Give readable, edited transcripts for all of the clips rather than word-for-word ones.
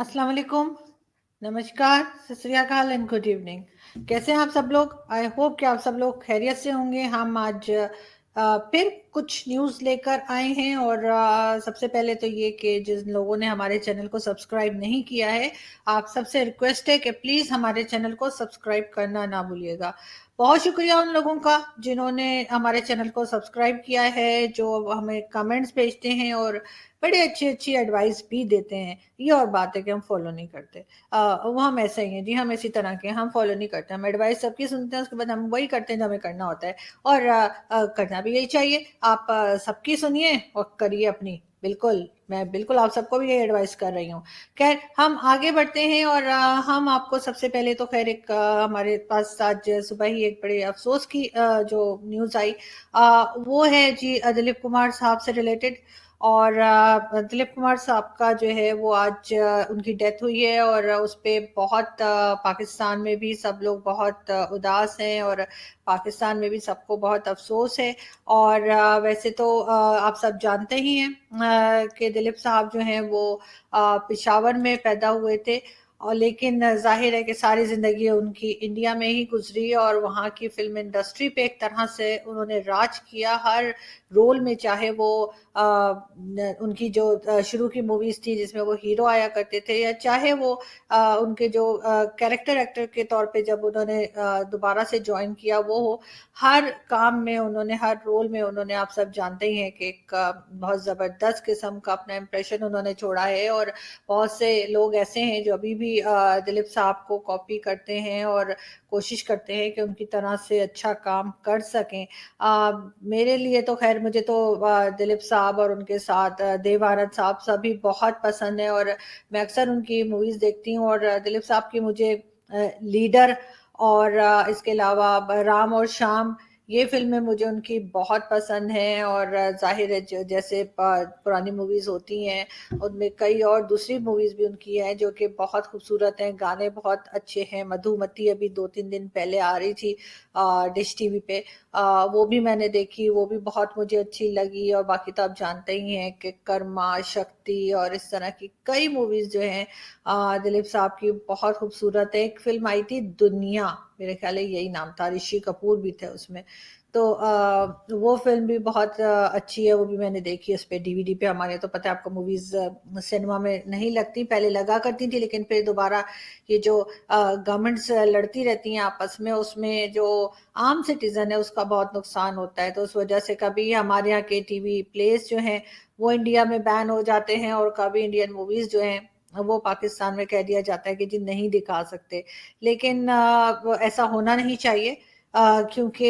अस्सलाम वालेकुम, नमस्कार, सत श्री अकाल एंड गुड इवनिंग। कैसे हैं आप सब लोग? आई होप कि आप सब लोग खैरियत से होंगे। हम आज फिर कुछ न्यूज़ लेकर आए हैं और सबसे पहले तो ये कि जिन लोगों ने हमारे चैनल को सब्सक्राइब नहीं किया है, आप सबसे रिक्वेस्ट है कि प्लीज़ हमारे चैनल को सब्सक्राइब करना ना भूलिएगा। बहुत शुक्रिया उन लोगों का जिन्होंने हमारे चैनल को सब्सक्राइब किया है, जो हमें कमेंट्स भेजते हैं और बड़ी अच्छी-अच्छी एडवाइस भी देते हैं। ये और बात है कि हम फॉलो नहीं करते। वो हम ऐसे ही हैं जी, हम इसी तरह के हैं, हम फॉलो नहीं करते। हम एडवाइस सबकी सुनते हैं, उसके बाद हम वही करते हैं जो हमें करना होता है और करना भी यही चाहिए। आप सबकी सुनिए और करिए अपनी। बिल्कुल, मैं बिल्कुल आप सबको भी यही एडवाइस कर रही हूँ। खैर हम आगे बढ़ते हैं और हम आपको सबसे पहले तो खैर एक हमारे पास आज सुबह ही एक बड़े अफ़सोस की जो न्यूज़ आई वो है जी दिलीप कुमार साहब से रिलेटेड। और दिलीप कुमार साहब का जो है वो आज उनकी डेथ हुई है और उस पे बहुत पाकिस्तान में भी सब लोग बहुत उदास हैं और पाकिस्तान में भी सबको बहुत अफसोस है। और वैसे तो आप सब जानते ही हैं कि दिलीप साहब जो हैं वो पेशावर में पैदा हुए थे और लेकिन ज़ाहिर है कि सारी ज़िंदगी उनकी इंडिया में ही गुजरी और वहाँ की फ़िल्म इंडस्ट्री पे एक तरह से उन्होंने राज किया हर रोल में, चाहे वो उनकी जो शुरू की मूवीज़ थी जिसमें वो हीरो आया करते थे या चाहे वो उनके जो कैरेक्टर एक्टर के तौर पे जब उन्होंने दोबारा से जॉइन किया वो हो, हर काम में उन्होंने हर रोल में उन्होंने आप सब जानते ही हैं कि एक बहुत ज़बरदस्त किस्म का अपना इम्प्रेशन उन्होंने छोड़ा है और बहुत से लोग ऐसे हैं जो अभी भी दिलीप साहब को कॉपी करते हैं और कोशिश करते हैं कि उनकी तरह से अच्छा काम कर सकें। मेरे लिए तो खैर मुझे तो दिलीप साहब और उनके साथ देव आनंद साहब सभी बहुत पसंद है और मैं अक्सर उनकी मूवीज़ देखती हूँ और दिलीप साहब की मुझे लीडर और इसके अलावा राम और श्याम ये फ़िल्में मुझे उनकी बहुत पसंद हैं और ज़ाहिर है जैसे पुरानी मूवीज़ होती हैं, उनमें कई और दूसरी मूवीज़ भी उनकी हैं जो कि बहुत खूबसूरत हैं, गाने बहुत अच्छे हैं। मधुमती अभी 2-3 दिन पहले आ रही थी डिश टीवी पे। वो भी मैंने देखी, वो भी बहुत मुझे अच्छी लगी और बाकी तो आप जानते ही हैं कि कर्मा, शक्ति और इस तरह की कई मूवीज़ जो हैं दिलीप साहब की बहुत खूबसूरत है। एक फ़िल्म आई थी दुनिया, मेरे ख़्याल है यही नाम था, ऋषि कपूर भी थे उसमें। तो वो फ़िल्म भी बहुत अच्छी है, वो भी मैंने देखी है उसपे डीवीडी पे। हमारे तो पता है आपको मूवीज़ सिनेमा में नहीं लगती, पहले लगा करती थी लेकिन फिर दोबारा ये जो गवर्नमेंट्स लड़ती रहती हैं आपस में, उसमें जो आम सिटीज़न है उसका बहुत नुकसान होता है। तो उस वजह से कभी हमारे यहाँ के टीवी प्लेज़ जो हैं, वो इंडिया में बैन हो जाते हैं और कभी इंडियन मूवीज़ जो हैं, वो पाकिस्तान में कह दिया जाता है कि जी नहीं दिखा सकते। लेकिन वो ऐसा होना नहीं चाहिए क्योंकि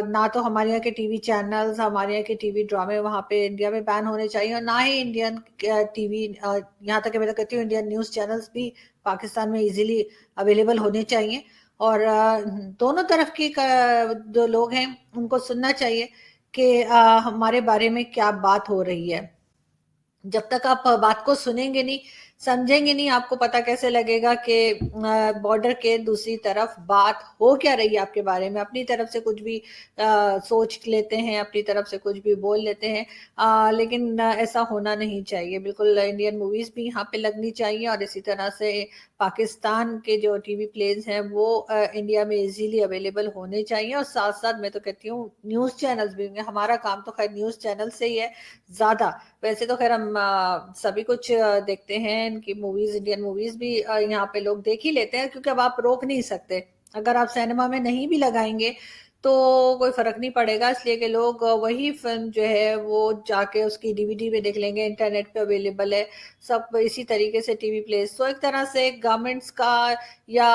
ना तो हमारे यहाँ के टीवी चैनल्स, हमारे यहाँ के टीवी ड्रामे वहाँ पे इंडिया में बैन होने चाहिए और ना ही इंडियन टीवी यहाँ तक कि मैं तो कहती हूँ इंडियन न्यूज़ चैनल्स भी पाकिस्तान में ईज़िली अवेलेबल होने चाहिए और दोनों तरफ की जो लोग हैं उनको सुनना चाहिए कि हमारे बारे में क्या बात हो रही है। जब तक आप बात को सुनेंगे नहीं, समझेंगे नहीं, आपको पता कैसे लगेगा कि बॉर्डर के दूसरी तरफ बात हो क्या रही है आपके बारे में। अपनी तरफ से कुछ भी सोच लेते हैं, अपनी तरफ से कुछ भी बोल लेते हैं लेकिन ऐसा होना नहीं चाहिए। बिल्कुल इंडियन मूवीज़ भी यहाँ पे लगनी चाहिए और इसी तरह से पाकिस्तान के जो टीवी प्लेज़ हैं वो इंडिया में ईज़िली अवेलेबल होने चाहिए और साथ-साथ मैं तो कहती हूँ न्यूज़ चैनल्स भी होंगे। हमारा काम तो खैर न्यूज़ चैनल से ही है ज़्यादा। वैसे तो खैर हम सभी कुछ देखते हैं, इनकी मूवीज़ इंडियन मूवीज़ भी यहाँ पे लोग देख ही लेते हैं क्योंकि अब आप रोक नहीं सकते। अगर आप सिनेमा में नहीं भी लगाएँगे, तो कोई फ़र्क नहीं पड़ेगा इसलिए कि लोग वही फ़िल्म जो है वो जाके उसकी डीवीडी पे देख लेंगे, इंटरनेट पे अवेलेबल है, सब इसी तरीके से टीवी प्लेज़। तो एक तरह से गवर्नमेंट्स का या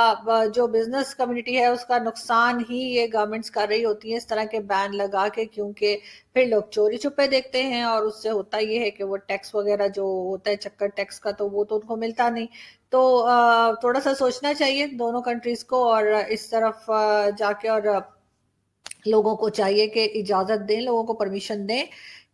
जो बिज़नेस कम्युनिटी है उसका नुकसान ही ये गवर्नमेंट्स कर रही होती हैं इस तरह के बैन लगा के क्योंकि फिर लोग चोरी-छुपे देखते हैं और उससे होता ये है कि वो टैक्स वग़ैरह जो होता है चक्कर टैक्स का तो वो तो उनको मिलता नहीं। तो थोड़ा-सा सोचना चाहिए दोनों कंट्रीज़ को और इस तरफ जाके और लोगों को चाहिए कि इजाज़त दें, लोगों को परमिशन दें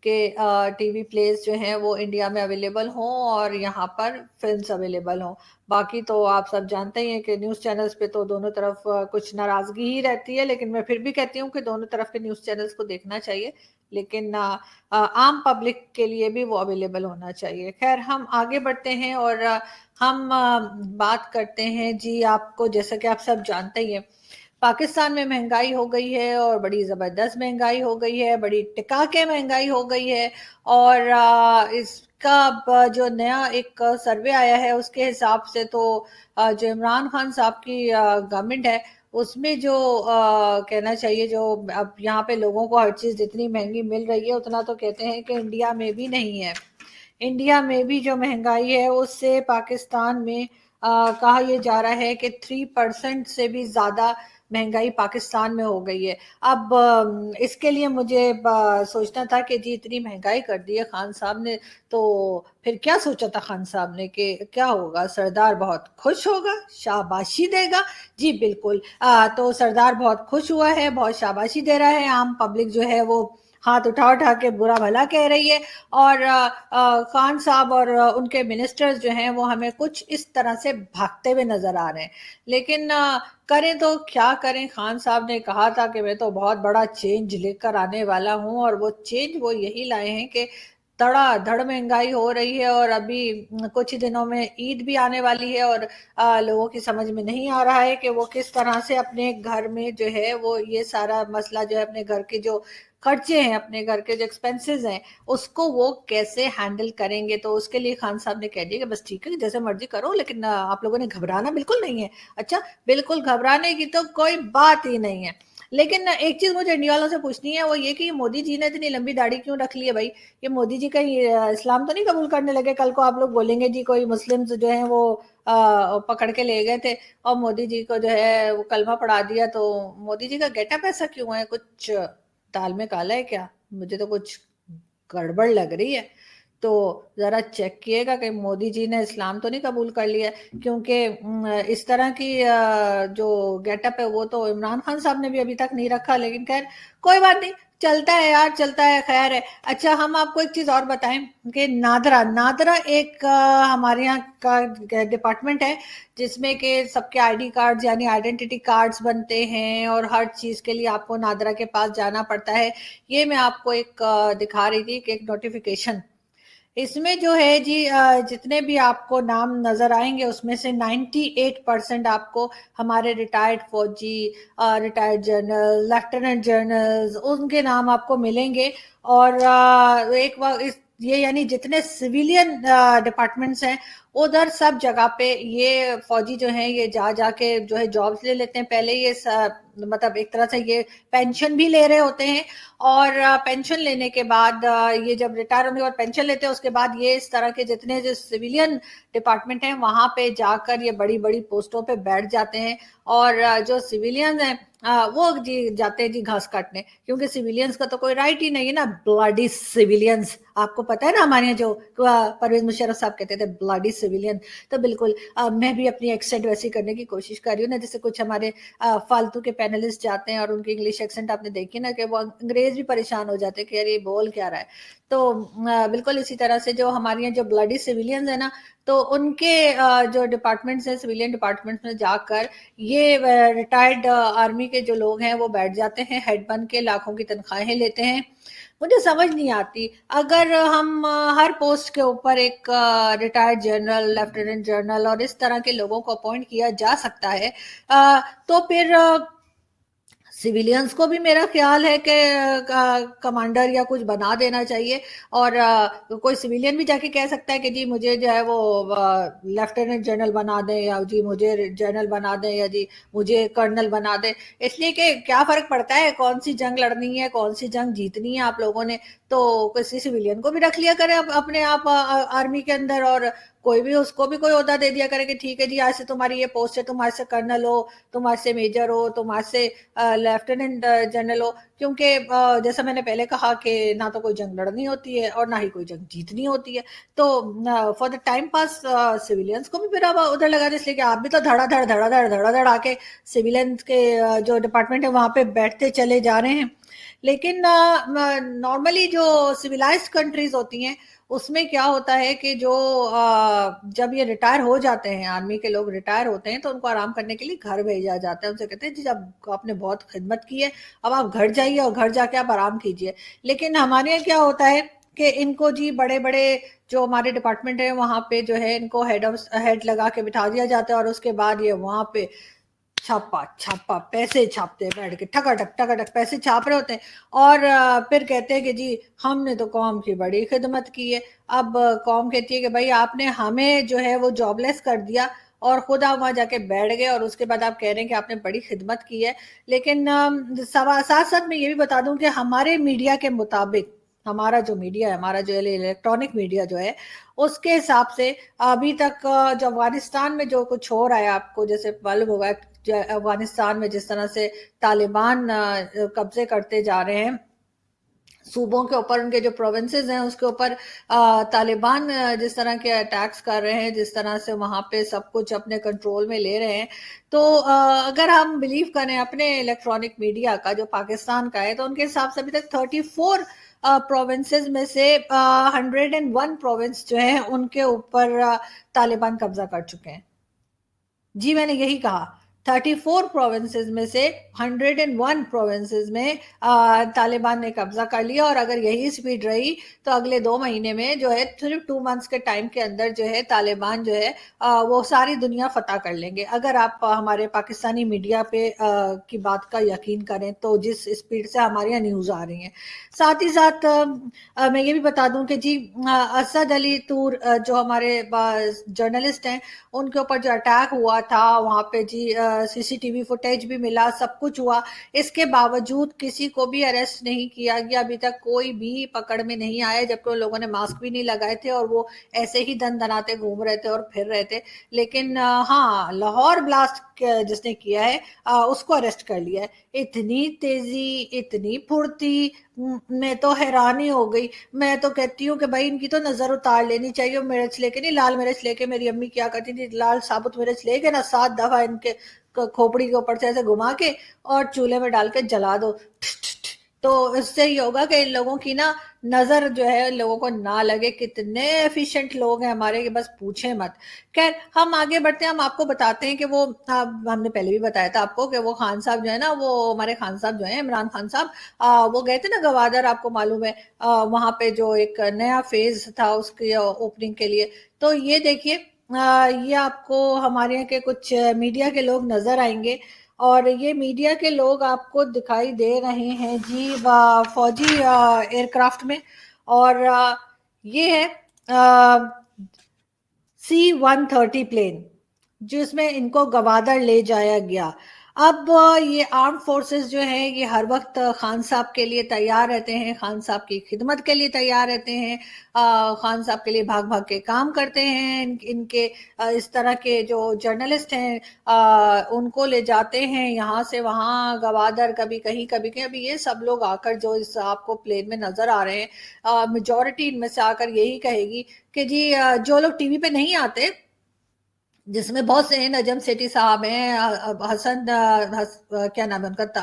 कि टीवी प्लेज़ जो हैं वो इंडिया में अवेलेबल हों और यहाँ पर फ़िल्म्स अवेलेबल हों। बाकी तो आप सब जानते ही हैं कि न्यूज़ चैनल्स पे तो दोनों तरफ कुछ नाराज़गी ही रहती है, लेकिन मैं फिर भी कहती हूँ कि दोनों तरफ के न्यूज़ चैनल्स को देखना चाहिए। लेकिन आम पब्लिक के लिए भी वो अवेलेबल होना चाहिए। खैर, हम आगे बढ़ते हैं और हम बात करते हैं जी। आपको, जैसा कि आप सब जानते ही हैं, पाकिस्तान में महंगाई हो गई है और बड़ी ज़बरदस्त महंगाई हो गई है, बड़ी टिका के महंगाई हो गई है। और इसका जो नया एक सर्वे आया है उसके हिसाब से तो जो इमरान खान साहब की गवर्नमेंट है उसमें जो कहना चाहिए, जो अब यहाँ पे लोगों को हर चीज़ जितनी महंगी मिल रही है उतना तो कहते हैं कि इंडिया में भी नहीं है। इंडिया में भी जो महंगाई है उससे पाकिस्तान में कहा यह जा रहा है कि 3% से भी ज़्यादा महंगाई पाकिस्तान में हो गई है। अब इसके लिए मुझे सोचना था कि जी इतनी महंगाई कर दी है खान साहब ने, तो फिर क्या सोचा था खान साहब ने कि क्या होगा, सरदार बहुत खुश होगा, शाबाशी देगा। जी बिल्कुल, तो सरदार बहुत खुश हुआ है, बहुत शाबाशी दे रहा है। आम पब्लिक जो है वो हाथ उठा उठा के बुरा भला कह रही है। और खान साहब और उनके मिनिस्टर्स जो हैं वो हमें कुछ इस तरह से भागते हुए नजर आ रहे हैं। लेकिन करें तो क्या करें, खान साहब ने कहा था कि मैं तो बहुत बड़ा चेंज लेकर आने वाला हूं, और वो चेंज वो यही लाए हैं कि धड़ाधड़ महंगाई हो रही है। और अभी कुछ ही दिनों में ईद भी आने वाली है, और लोगों की समझ में नहीं आ रहा है कि वो किस तरह से अपने घर में जो है वो ये सारा मसला जो है, अपने घर के जो खर्चे हैं, अपने घर के जो एक्सपेंसेस हैं, उसको वो कैसे हैंडल करेंगे। तो उसके लिए खान साहब ने कह दिया कि बस ठीक है, जैसे मर्जी करो, लेकिन आप लोगों ने घबराना बिल्कुल नहीं है। अच्छा, बिल्कुल घबराने की तो कोई बात ही नहीं है। लेकिन एक चीज मुझे इंडिया वालों से पूछनी है, वो ये कि मोदी जी ने इतनी लंबी दाढ़ी क्यों रख ली है भाई? ये मोदी जी कहीं इस्लाम तो नहीं कबूल करने लगे? कल को आप लोग बोलेंगे जी कोई मुस्लिम जो है वो पकड़ के ले गए थे और मोदी जी को जो है वो कलमा पढ़ा दिया। तो मोदी जी का गेटअप ऐसा क्यों है? कुछ दाल में काला है क्या? मुझे तो कुछ गड़बड़ लग रही है। तो जरा चेक किएगा कि मोदी जी ने इस्लाम तो नहीं कबूल कर लिया, क्योंकि इस तरह की जो गेटअप है वो तो इमरान खान साहब ने भी अभी तक नहीं रखा। लेकिन खैर कोई बात नहीं, चलता है यार, चलता है, खैर है। अच्छा, हम आपको एक चीज और बताएं कि नादरा नादरा एक हमारे यहाँ का डिपार्टमेंट है जिसमें कि सबके आईडी कार्ड्स यानी आइडेंटिटी कार्ड्स बनते हैं, और हर चीज के लिए आपको नादरा के पास जाना पड़ता है। ये मैं आपको एक दिखा रही थी कि एक नोटिफिकेशन, इसमें जो है जी जितने भी आपको नाम नजर आएंगे उसमें से 98% आपको हमारे रिटायर्ड फौजी, रिटायर्ड जनरल, लेफ्टिनेंट जनरल्स, उनके नाम आपको मिलेंगे। और एक ये यानी जितने सिविलियन डिपार्टमेंट्स हैं उधर सब जगह पे ये फौजी जो हैं ये जा जाके जो है जॉब्स ले लेते हैं। पहले ये मतलब एक तरह से ये पेंशन भी ले रहे होते हैं, और पेंशन लेने के बाद ये जब रिटायर होने के बाद पेंशन लेते हैं उसके बाद ये इस तरह के जितने जो सिविलियन डिपार्टमेंट हैं वहां पे जाकर ये बड़ी बड़ी पोस्टों पे बैठ जाते हैं। और जो सिविलियंस हैं वो जी जाते हैं जी घास काटने, क्योंकि सिविलियंस का तो कोई राइट ही नहीं है ना। ब्लडी सिविलियंस, आपको पता है ना हमारे यहाँ जो परवेज मुशर्रफ साहब कहते थे ब्लडी सिविलियन। तो बिल्कुल मैं भी अपनी एक्सेंट वैसी करने की कोशिश कर रही हूँ ना, जैसे कुछ हमारे फालतू के पैनलिस्ट जाते हैं और उनकी इंग्लिश एक्सेंट आपने देखी ना कि वो अंग्रेज भी परेशान हो जाते हैं कि यार ये बोल क्या रहा है। तो बिल्कुल इसी तरह से जो हमारे यहाँ जो ब्लडी सिविलियंस है ना, तो उनके जो डिपार्टमेंट्स हैं, सिविलियन डिपार्टमेंट्स में जाकर ये रिटायर्ड आर्मी के जो लोग हैं वो बैठ जाते हैं, हेड बन के लाखों की तनख्वाहें लेते हैं। मुझे समझ नहीं आती, अगर हम हर पोस्ट के ऊपर एक रिटायर्ड जनरल, लेफ्टिनेंट जनरल और इस तरह के लोगों को अपॉइंट किया जा सकता है, तो फिर सिविलियंस को भी मेरा ख्याल है कि कमांडर या कुछ बना देना चाहिए। और कोई सिविलियन भी जाके कह सकता है कि जी मुझे जो है वो लेफ्टिनेंट जनरल बना दें, या जी मुझे जनरल बना दें, या जी मुझे कर्नल बना दें। इसलिए कि क्या फर्क पड़ता है कौन सी जंग लड़नी है, कौन सी जंग जीतनी है आप लोगों ने। तो किसी सिविलियन को भी रख लिया करें अपने आप आर्मी के अंदर, और कोई भी उसको भी कोई ओहदा दे दिया करे कि ठीक है जी आज से तुम्हारी ये पोस्ट है, तुम आज से कर्नल हो, तुम आज से मेजर हो, तुम आज से लेफ्टिनेंट जनरल हो। क्योंकि जैसा मैंने पहले कहा कि ना तो कोई जंग लड़नी होती है और ना ही कोई जंग जीतनी होती है। तो for the time pass civilians को भी फिर अब उधर लगा दे, इसलिए कि आप भी तो धड़ाधड़ धड़ाधड़ धड़ाधड़ आके सिविलियंस के जो डिपार्टमेंट है वहां पे बैठते चले जा रहे हैं। लेकिन नॉर्मली जो सिविलाइज्ड कंट्रीज होती हैं उसमें क्या होता है कि जो जब ये रिटायर हो जाते हैं, आर्मी के लोग रिटायर होते हैं, तो उनको आराम करने के लिए घर भेजा जाता है। उनसे कहते हैं जी जब आपने बहुत खिदमत की है, अब आप घर जाइए और घर जाके आप आराम कीजिए। लेकिन हमारे यहाँ क्या होता है कि इनको जी बड़े-बड़े जो हमारे डिपार्टमेंट है वहाँ पे जो है इनको हेड लगा के बिठा दिया जाता है, और उसके बाद ये वहाँ पे छापा छापा पैसे छापते हैं, बैठ के ठकाठक ठकाठक पैसे छाप रहे होते हैं। और फिर कहते हैं कि जी हमने तो कौम की बड़ी खिदमत की है। अब कौम कहती है कि भाई आपने हमें जो है वो जॉबलेस कर दिया, और खुद आप वहां जाके बैठ गए, और उसके बाद आप कह रहे हैं कि आपने बड़ी खिदमत की है। लेकिन साथ साथ मैं ये भी बता दूं कि हमारे मीडिया के मुताबिक, हमारा जो मीडिया है, हमारा जो इलेक्ट्रॉनिक मीडिया जो है, उसके हिसाब से अभी तक जो अफगानिस्तान में जो कुछ हो रहा है, आपको जैसे मालूम होगा अफगानिस्तान में जिस तरह से तालिबान कब्जे करते जा रहे हैं सूबों के ऊपर, उनके जो प्रोविंसेस हैं उसके ऊपर तालिबान जिस तरह के अटैक्स कर रहे हैं, जिस तरह से वहां पे सब कुछ अपने कंट्रोल में ले रहे हैं, तो अगर हम बिलीव करें अपने इलेक्ट्रॉनिक मीडिया का जो पाकिस्तान का है, तो उनके हिसाब से अभी तक 34 प्रोविंसेस में से 101 प्रोविंस जो है उनके ऊपर तालिबान कब्जा कर चुके हैं। जी मैंने यही कहा, 34 प्रोविंसेस में से 101 प्रोविंसेस में तालिबान ने कब्जा कर लिया, और अगर यही स्पीड रही तो अगले 2 महीने में जो है, सिर्फ 2 मंथ्स के टाइम के अंदर जो है तालिबान जो है वो सारी दुनिया फतह कर लेंगे। अगर आप हमारे पाकिस्तानी मीडिया पे की बात का यकीन करें, तो जिस स्पीड से हमारे यहाँ न्यूज आ रही है। साथ ही साथ मैं ये भी बता दूं कि जी असद अली तूर जो हमारे जर्नलिस्ट हैं, उनके ऊपर जो अटैक हुआ था वहां पे जी सीसीटीवी फुटेज भी मिला, सब कुछ हुआ, इसके बावजूद किसी को भी अरेस्ट नहीं किया गया, अभी तक कोई भी पकड़ में नहीं आया, जबकि उन लोगों ने मास्क भी नहीं लगाए थे और वो ऐसे ही दन दनाते घूम रहे थे और फिर रहे थे। लेकिन हाँ, लाहौर ब्लास्ट जिसने किया है उसको अरेस्ट कर लिया है। इतनी तेजी, इतनी फुर्ती, मैं तो हैरान ही हो गई। मैं तो कहती हूँ कि भाई इनकी तो नजर उतार लेनी चाहिए। मिर्च लेके नहीं, लाल मिर्च लेके मेरी अम्मी क्या करती थी, लाल साबुत मिर्च लेके ना 7 दफा इनके खोपड़ी के ऊपर से ऐसे घुमा के और चूल्हे में डाल के जला दो, तो इससे ये होगा कि इन लोगों की ना नजर जो है इन लोगों को ना लगे। कितने एफिशिएंट लोग हैं हमारे कि बस पूछे मत। खैर हम आगे बढ़ते हैं, हम आपको बताते हैं कि वो हमने पहले भी बताया था आपको कि वो खान साहब जो है ना, वो हमारे खान साहब जो है, इमरान खान साहब, वो गए थे ना गवादर, आपको मालूम है वहां पे जो एक नया फेज था उसकी ओपनिंग के लिए। तो ये देखिए ये आपको हमारे यहाँ के कुछ मीडिया के लोग नजर आएंगे, और ये मीडिया के लोग आपको दिखाई दे रहे हैं जी फौजी एयरक्राफ्ट में। और ये है C-130 प्लेन, जिसमें इनको गवादर ले जाया गया। अब ये आर्म फोर्सेस जो है ये हर वक्त खान साहब के लिए तैयार रहते हैं, खान साहब की खिदमत के लिए तैयार रहते हैं, खान साहब के लिए भाग भाग के काम करते हैं। इनके इस तरह के जो जर्नलिस्ट हैं उनको ले जाते हैं यहाँ से वहाँ गवादर, कभी कहीं कभी कहीं। अभी ये सब लोग आकर जो इस आपको प्लेन में नजर आ रहे हैं, मेजोरिटी इनमें से आकर यही कहेगी कि जी जो लोग टीवी पे नहीं आते, जिसमें बहुत से हैं, नजम सेठी साहब हैं, हसन क्या नाम है उनका था,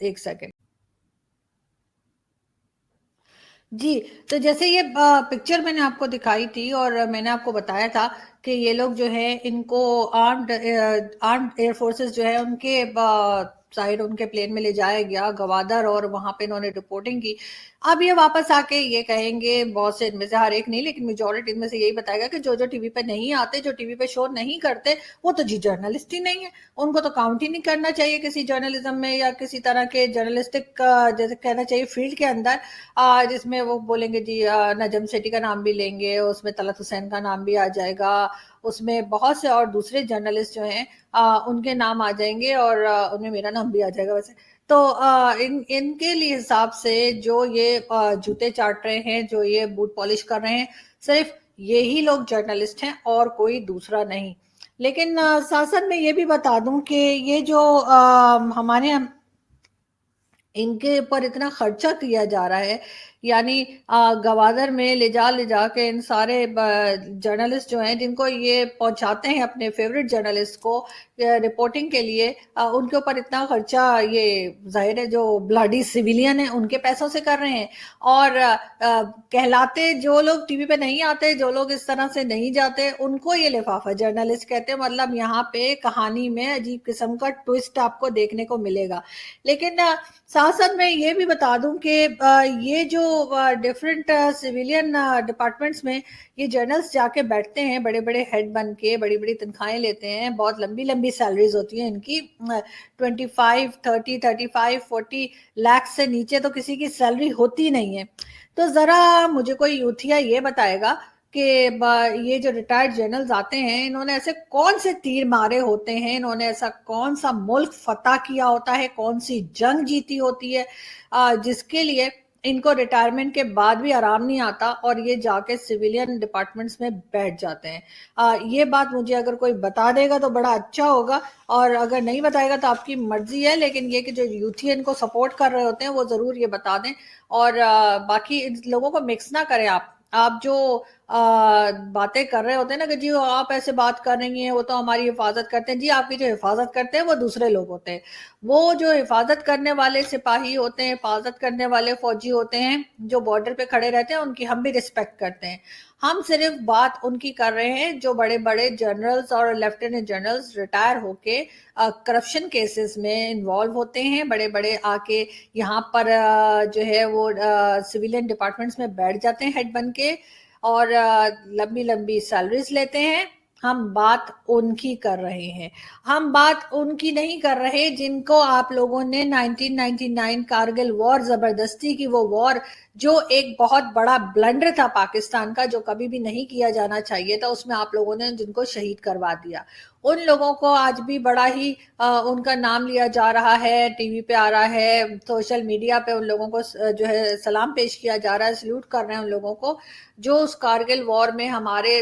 एक सेकेंड जी। तो जैसे ये पिक्चर मैंने आपको दिखाई थी और मैंने आपको बताया था कि ये लोग जो है इनको आर्म्ड एयरफोर्सेस जो है उनके साइड उनके प्लेन में ले जाया गया गवादर, और वहां पे इन्होंने रिपोर्टिंग की। अब ये वापस आके ये कहेंगे, बहुत से इनमें से, हर एक नहीं लेकिन मेजोरिटी इनमें से यही बताएगा कि जो जो टीवी पे नहीं आते, जो टीवी पे शो नहीं करते, वो तो जी जर्नलिस्ट ही नहीं है, उनको तो काउंट ही नहीं करना चाहिए किसी जर्नलिज्म में या किसी तरह के जर्नलिस्टिक जैसे कहना चाहिए फील्ड के अंदर, जिसमें वो बोलेंगे जी नजम सेठी का नाम भी लेंगे, उसमें तलत हुसैन का नाम भी आ जाएगा, उसमें बहुत से और दूसरे जर्नलिस्ट जो हैं उनके नाम आ जाएंगे, और उनमें मेरा नाम भी आ जाएगा वैसे। तो इनके लिए हिसाब से जो ये जूते चाट रहे हैं, जो ये बूट पॉलिश कर रहे हैं, सिर्फ यही लोग जर्नलिस्ट हैं और कोई दूसरा नहीं। लेकिन साथ साथ मैं ये भी बता दूं कि ये जो हमारे यहाँ इनके ऊपर इतना खर्चा किया जा रहा है, یعنی گوادر میں لے جا کے ان سارے جرنلسٹ جو ہیں جن کو یہ پہنچاتے ہیں اپنے فیوریٹ جرنلسٹ کو رپورٹنگ کے لیے، ان کے اوپر اتنا خرچہ یہ ظاہر ہے جو بلاڈی سویلین ہیں ان کے پیسوں سے کر رہے ہیں، اور کہلاتے جو لوگ ٹی وی پہ نہیں آتے، جو لوگ اس طرح سے نہیں جاتے، ان کو یہ لفافہ جرنلسٹ کہتے ہیں۔ مطلب یہاں پہ کہانی میں عجیب قسم کا ٹوسٹ آپ کو دیکھنے کو ملے گا۔ لیکن ساتھ ساتھ میں یہ بھی بتا دوں کہ یہ جو ڈفرینٹ سویلین ڈپارٹمنٹس میں یہ جرنلس جا کے بیٹھتے ہیں، بڑے بڑے ہیڈ بن کے بڑی بڑی تنخواہیں لیتے ہیں، بہت لمبی لمبی سیلریز ہوتی ہیں ان کی، 25 30 35 40 لاکھ سے نیچے تو کسی کی سیلری ہوتی نہیں ہے۔ تو ذرا مجھے کوئی یوتھیا یہ بتائے گا کہ یہ جو ریٹائرڈ جرنلز آتے ہیں، انہوں نے ایسے کون سے تیر مارے ہوتے ہیں، انہوں نے ایسا کون سا ملک فتح کیا ہوتا ہے، کون سی جنگ جیتی ہوتی ہے جس کے لیے ان کو ریٹائرمنٹ کے بعد بھی آرام نہیں آتا اور یہ جا کے سویلین ڈپارٹمنٹس میں بیٹھ جاتے ہیں۔ یہ بات مجھے اگر کوئی بتا دے گا تو بڑا اچھا ہوگا، اور اگر نہیں بتائے گا تو آپ کی مرضی ہے، لیکن یہ کہ جو یوتھی ان کو سپورٹ کر رہے ہوتے ہیں وہ ضرور یہ بتا دیں، اور باقی ان لوگوں کو مکس نہ کریں۔ آپ جو باتیں کر رہے ہوتے ہیں نا کہ جی آپ ایسے بات کر رہی ہیں، وہ تو ہماری حفاظت کرتے ہیں، جی آپ کی جو حفاظت کرتے ہیں وہ دوسرے لوگ ہوتے ہیں۔ وہ جو حفاظت کرنے والے سپاہی ہوتے ہیں، حفاظت کرنے والے فوجی ہوتے ہیں جو بارڈر پہ کھڑے رہتے ہیں، ان کی ہم بھی رسپیکٹ کرتے ہیں۔ ہم صرف بات ان کی کر رہے ہیں جو بڑے بڑے جنرلز اور لیفٹیننٹ جنرلز ریٹائر ہو کے کرپشن کیسز میں انوالو ہوتے ہیں، بڑے بڑے آ کے یہاں پر جو ہے وہ سویلین ڈپارٹمنٹس میں بیٹھ جاتے ہیں ہیڈ بن کے، اور لمبی لمبی سیلریز لیتے ہیں۔ ہم بات ان کی کر رہے ہیں، ہم بات ان کی نہیں کر رہے جن کو آپ لوگوں نے 1999 کارگل وار زبردستی کی، وہ وار جو ایک بہت بڑا بلنڈر تھا پاکستان کا، جو کبھی بھی نہیں کیا جانا چاہیے تھا، اس میں آپ لوگوں نے جن کو شہید کروا دیا، ان لوگوں کو آج بھی بڑا ہی ان کا نام لیا جا رہا ہے، ٹی وی پہ آ رہا ہے، سوشل میڈیا پہ ان لوگوں کو جو ہے سلام پیش کیا جا رہا ہے، سلیوٹ کر رہے ہیں ان لوگوں کو جو اس کارگل وار میں ہمارے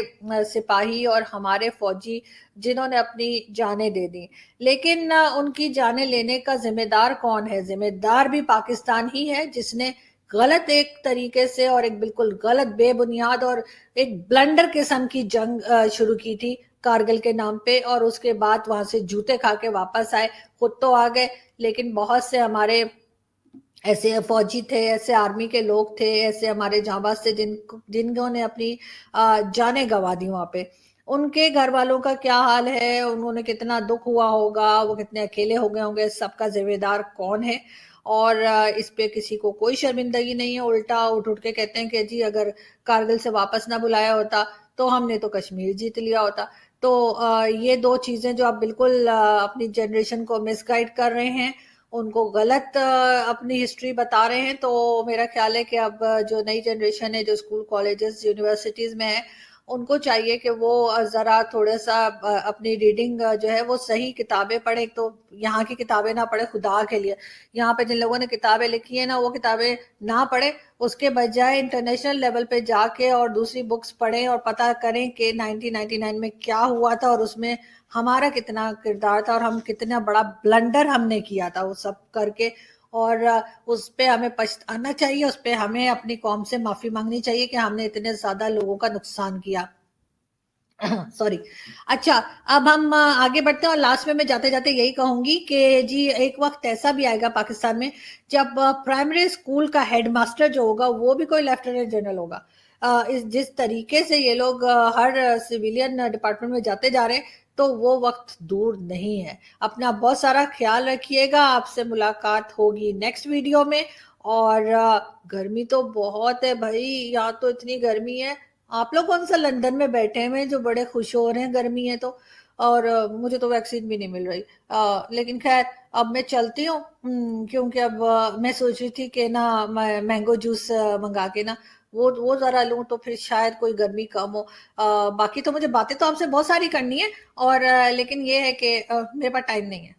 سپاہی اور ہمارے فوجی جنہوں نے اپنی جانیں دے دی۔ لیکن ان کی جانیں لینے کا ذمہ دار کون ہے؟ ذمہ دار بھی پاکستان ہی ہے، جس نے غلط ایک طریقے سے اور ایک بالکل غلط بے بنیاد اور ایک بلنڈر قسم کی جنگ شروع کی تھی کارگل کے نام پہ، اور اس کے بعد وہاں سے جوتے کھا کے واپس آئے، خود تو آ گئے لیکن بہت سے ہمارے ایسے فوجی تھے، ایسے آرمی کے لوگ تھے، ایسے ہمارے جانباز تھے جنہوں نے اپنی جانیں گنوا دی وہاں پہ۔ ان کے گھر والوں کا کیا حال ہے، انہوں نے کتنا دکھ ہوا ہوگا، وہ کتنے اکیلے ہو گئے ہوں گے، سب کا ذمہ دار کون ہے؟ اور اس پہ کسی کو کوئی شرمندگی نہیں ہے، الٹا اٹھ کے کہتے ہیں کہ جی اگر کارگل سے واپس نہ بلایا ہوتا تو ہم نے تو کشمیر جیت لیا ہوتا۔ تو یہ دو چیزیں جو آپ بالکل اپنی جنریشن کو مس گائیڈ کر رہے ہیں، ان کو غلط اپنی ہسٹری بتا رہے ہیں۔ تو میرا خیال ہے کہ اب جو نئی جنریشن ہے جو اسکول کالجز یونیورسٹیز میں ہے، ان کو چاہیے کہ وہ ذرا تھوڑا سا اپنی ریڈنگ جو ہے وہ صحیح کتابیں پڑھیں۔ ایک تو یہاں کی کتابیں نہ پڑھیں خدا کے لیے، یہاں پہ جن لوگوں نے کتابیں لکھی ہیں نا وہ کتابیں نہ پڑھیں، اس کے بجائے انٹرنیشنل لیول پہ جا کے اور دوسری بکس پڑھیں اور پتہ کریں کہ 1999 میں کیا ہوا تھا اور اس میں ہمارا کتنا کردار تھا اور ہم کتنا بڑا بلنڈر ہم نے کیا تھا وہ سب کر کے، اور اس پہ ہمیں پچھتانا چاہیے، اس پہ ہمیں اپنی قوم سے معافی مانگنی چاہیے کہ ہم نے اتنے زیادہ لوگوں کا نقصان کیا۔ سوری۔ اچھا، اب ہم آگے بڑھتے ہیں، اور لاسٹ میں جاتے جاتے یہی کہوں گی کہ جی ایک وقت ایسا بھی آئے گا پاکستان میں جب پرائمری اسکول کا ہیڈ ماسٹر جو ہوگا وہ بھی کوئی لیفٹیننٹ جنرل ہوگا۔ جس طریقے سے یہ لوگ ہر سویلین ڈپارٹمنٹ میں جاتے جا رہے ہیں تو وہ وقت دور نہیں ہے۔ اپنا بہت سارا خیال رکھیے گا، آپ سے ملاقات ہوگی نیکسٹ ویڈیو میں۔ اور گرمی تو بہت ہے بھائی، یہاں تو اتنی گرمی ہے، آپ لوگ کون سا لندن میں بیٹھے ہوئے جو بڑے خوش ہو رہے ہیں گرمی ہے تو، اور مجھے تو ویکسین بھی نہیں مل رہی۔ لیکن خیر اب میں چلتی ہوں، کیونکہ اب میں سوچ رہی تھی کہ نا مینگو جوس منگا کے نا وہ ذرا لوں تو پھر شاید کوئی گرمی کم ہو۔ باقی تو مجھے باتیں تو آپ سے بہت ساری کرنی ہے، اور لیکن یہ ہے کہ میرے پاس ٹائم نہیں ہے۔